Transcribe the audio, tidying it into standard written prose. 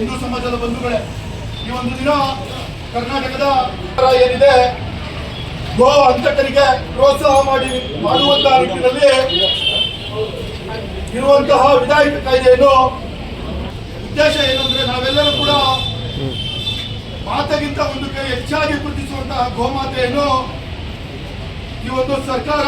ಹಿಂದೂ ಸಮಾಜದ ಬಂಧುಗಳೇ, ಈ ಒಂದು ದಿನ ಕರ್ನಾಟಕದ ಏನಿದೆ ಗೋ ಹಂತಕರಿಗೆ ಪ್ರೋತ್ಸಾಹ ಮಾಡುವಂತಹ ನಿಟ್ಟಿನಲ್ಲಿ ಇರುವಂತಹ ವಿಧಾಯಕ ಕಾಯ್ದೆಯನ್ನು ಉದ್ದೇಶ ಏನಂದ್ರೆ ನಾವೆಲ್ಲರೂ ಕೂಡ ಮಾತೆಗಿಂತ ಒಂದು ಕೈ ಹೆಚ್ಚಾಗಿ ಗುರುತಿಸುವಂತಹ ಗೋಮಾತೆಯನ್ನು ಈ ಒಂದು ಸರ್ಕಾರ